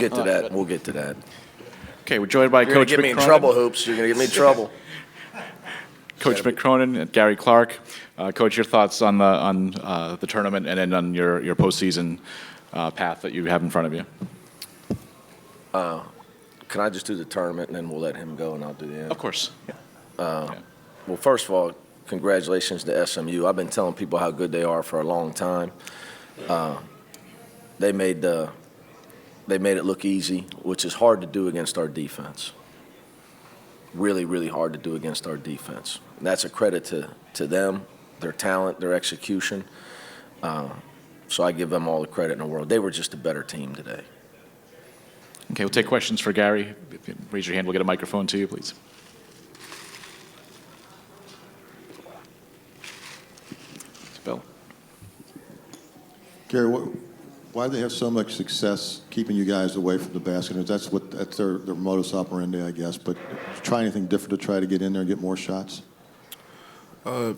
get to that. We'll get to that. Okay, we're joined by You're Coach going to get me in McCronin. trouble, Hoops. You're going to get me in trouble. Coach McCronin and Gary Clark. Coach, your thoughts on the tournament and then on your postseason path that you have in front of you. Can I just do the tournament, and then we'll let him go, and I'll do the end? Of course. Well, first of all, congratulations to SMU. I've been telling people how good they are for a long time. They made it look easy, which is hard to do against our defense. Really, really hard to do against our defense. And that's a credit to them, their talent, their execution. So I give them all the credit in the world. They were just a better team today. Okay, we'll take questions for Gary. If you raise your hand, we'll get a microphone to you, please. Bill. Gary, why do they have so much success keeping you guys away from the basket? That's their modus operandi, I guess. But try anything different to try to get in there and get more shots? Going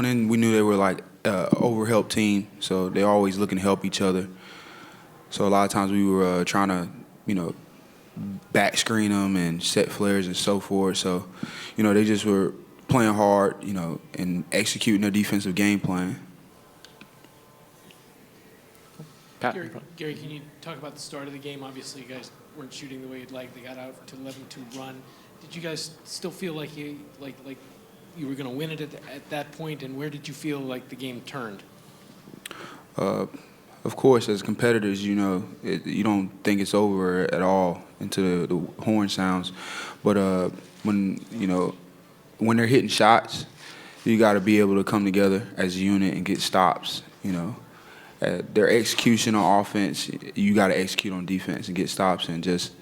in, we knew they were like overhelp team, so they're always looking to help each other. So a lot of times we were trying to, back screen them and set flares and so forth. So, they just were playing hard, and executing their defensive game plan. Pat. Gary, can you talk about the start of the game? Obviously, you guys weren't shooting the way you'd like. They got out to 11-2 run. Did you guys still feel like you were going to win it at that point? And where did you feel like the game turned? Of course, as competitors, you don't think it's over at all until the horn sounds. But when they're hitting shots, you got to be able to come together as a unit and get stops. Their execution on offense, you got to execute on defense and get stops. And just,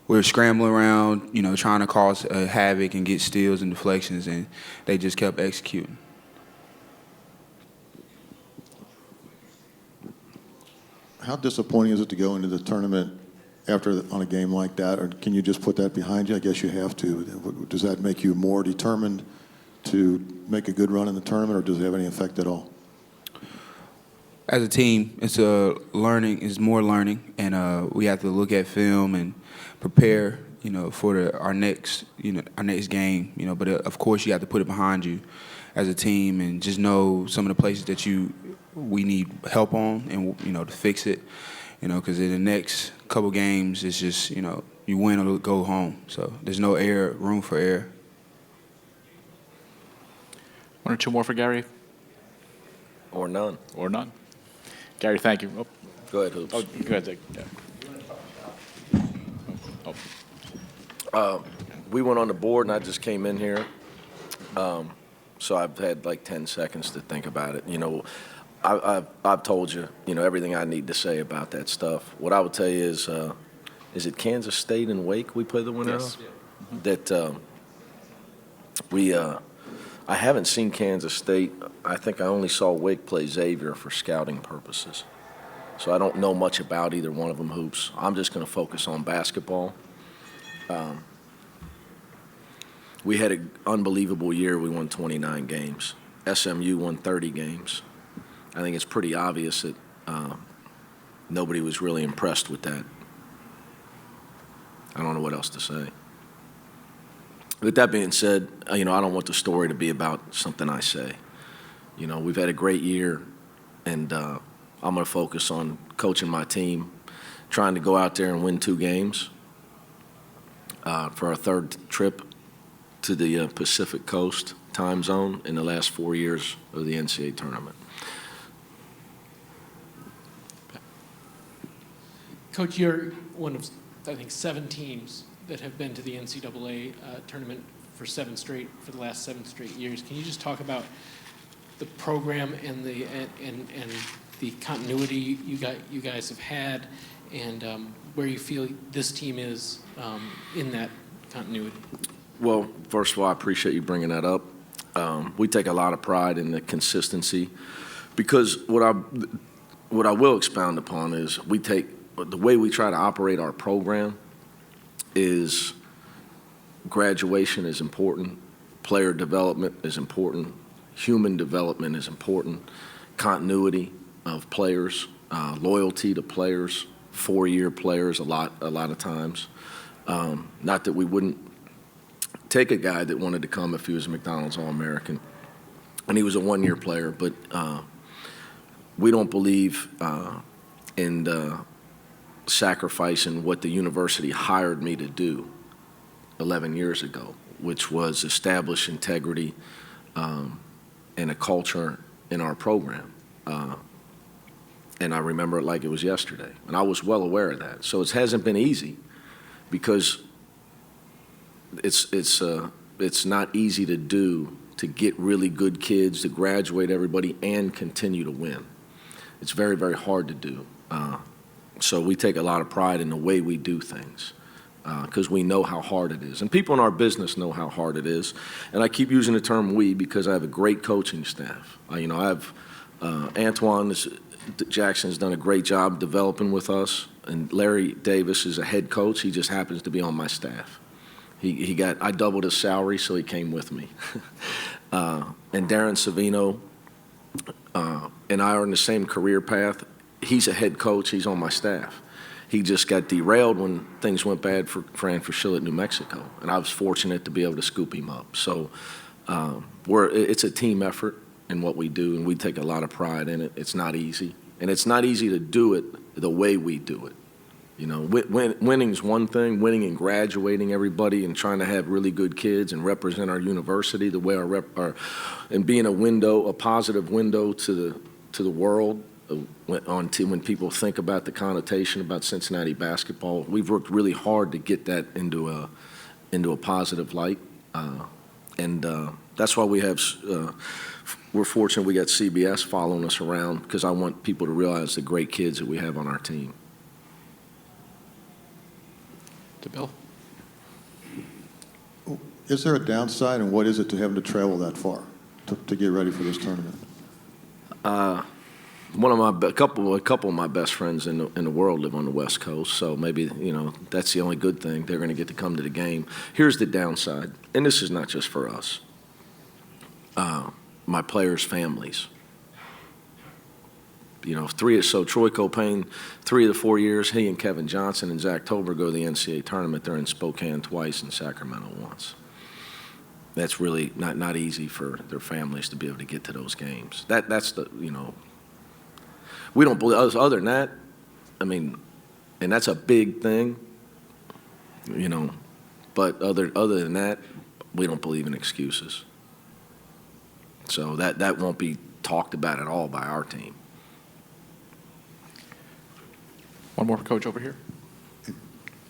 we're scrambling around, trying to cause havoc and get steals and deflections, and they just kept executing. How disappointing is it to go into the tournament on a game like that, or can you just put that behind you? I guess you have to. Does that make you more determined to make a good run in the tournament, or does it have any effect at all? As a team, it's more learning, and we have to look at film and prepare, for our next game, But of course, you have to put it behind you as a team, and just know some of the places that we need help on, and to fix it, because in the next couple games, it's just you win or go home. So there's no room for error. One or two more for Gary? Or none. Or none. Gary, thank you. Oh. Go ahead, Hoops. Oh, go ahead, Zach. Yeah. We went on the board, and I just came in here. So I've had like 10 seconds to think about it. I've told you, everything I need to say about that stuff. What I would tell you is it Kansas State and Wake we play the winner Yes. of? That I haven't seen Kansas State. I think I only saw Wake play Xavier for scouting purposes. So I don't know much about either one of them, Hoops. I'm just going to focus on basketball. We had an unbelievable year. We won 29 games. SMU won 30 games. I think it's pretty obvious that nobody was really impressed with that. I don't know what else to say. With that being said, I don't want the story to be about something I say. We've had a great year, and I'm going to focus on coaching my team, trying to go out there and win 2 games for our 3rd trip to the Pacific Coast time zone in the last 4 years of the NCAA tournament. Coach, you're one of, I think, 7 teams that have been to the NCAA tournament for the last 7 straight years. Can you just talk about the program and the continuity you guys have had, and where you feel this team is in that continuity? Well, first of all, I appreciate you bringing that up. We take a lot of pride in the consistency, because what I will expound upon is the way we try to operate our program is graduation is important, player development is important, human development is important, continuity of players loyalty to players, 4-year players a lot of times. Not that we wouldn't take a guy that wanted to come if he was a McDonald's All-American, and he was a 1-year player, but we don't believe in sacrificing what the university hired me to do 11 years ago, which was establish integrity and a culture in our program. And I remember it like it was yesterday, and I was well aware of that. So it hasn't been easy because it's not easy to do, to get really good kids, to graduate everybody, and continue to win. It's very, very hard to do. So we take a lot of pride in the way we do things because we know how hard it is. And people in our business know how hard it is. And I keep using the term we because I have a great coaching staff. I have Antoine Jackson's done a great job developing with us, and Larry Davis is a head coach. He just happens to be on my staff. I doubled his salary, so he came with me. And Darren Savino and I are in the same career path. He's a head coach. He's on my staff. He just got derailed when things went bad for Fran Fraschilla at New Mexico, and I was fortunate to be able to scoop him up. So it's a team effort in what we do, and we take a lot of pride in it. It's not easy, and it's not easy to do it the way we do it. Winning's one thing, winning and graduating everybody and trying to have really good kids and represent our university the way and being a positive window to the world when people think about the connotation about Cincinnati basketball. We've worked really hard to get that into a positive light, and that's why we're fortunate we got CBS following us around, because I want people to realize the great kids that we have on our team. To Bill. Is there a downside, and what is it to having to travel that far to get ready for this tournament? A couple of my best friends in the world live on the West Coast, so maybe that's the only good thing. They're going to get to come to the game. Here's the downside, and this is not just for us. My players' families. Troy Copain, 3 of the 4 years, he and Kevin Johnson and Zach Tober go to the NCAA tournament. They're in Spokane twice and Sacramento once. That's really not easy for their families to be able to get to those games. That's we don't believe, other than that, and that's a big thing, but other than that, we don't believe in excuses. So that won't be talked about at all by our team. One more, Coach, over here.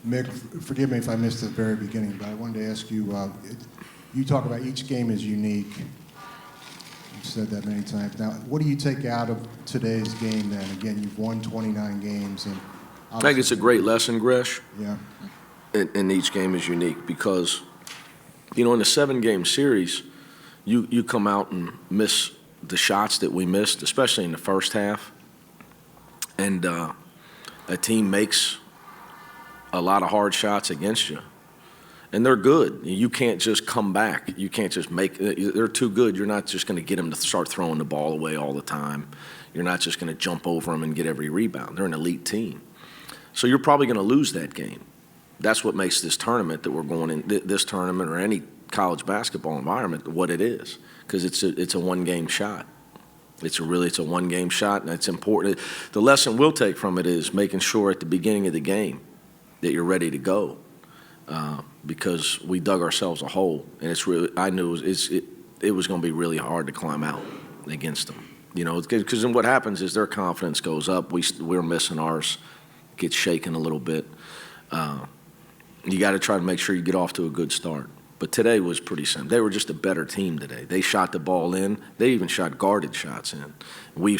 Mick, forgive me if I missed the very beginning, but I wanted to ask you, you talk about each game is unique. You've said that many times. Now, what do you take out of today's game then? Again, you've won 29 games. And I think it's a great lesson, Gresh. Yeah. And each game is unique because, in the 7-game series, you come out and miss the shots that we missed, especially in the first half. And a team makes a lot of hard shots against you, and they're good. You can't just come back. You can't just they're too good. You're not just going to get them to start throwing the ball away all the time. You're not just going to jump over them and get every rebound. They're an elite team. So you're probably going to lose that game. That's what makes this tournament that we're going in, this tournament or any college basketball environment, what it is, because it's a one-game shot. It's a one-game shot, and it's important. The lesson we'll take from it is making sure at the beginning of the game that you're ready to go, because we dug ourselves a hole, and I knew it was going to be really hard to climb out against them. Because then what happens is their confidence goes up. We're missing ours, gets shaken a little bit. You got to try to make sure you get off to a good start. But today was pretty simple. They were just a better team today. They shot the ball in. They even shot guarded shots in. We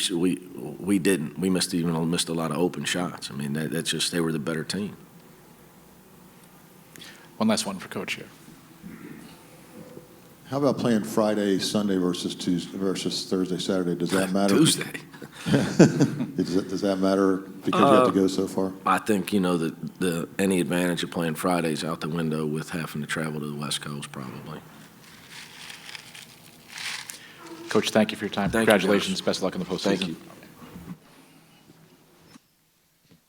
didn't. We missed a lot of open shots. That's just, they were the better team. One last one for Coach here. How about playing Friday, Sunday versus Tuesday versus Thursday, Saturday? Does that matter? Tuesday. Does that matter because you have to go so far? I think any advantage of playing Fridays out the window with having to travel to the West Coast probably. Coach, thank you for your time. Thank you, Congratulations. Josh. Best of luck in the postseason. Thank you.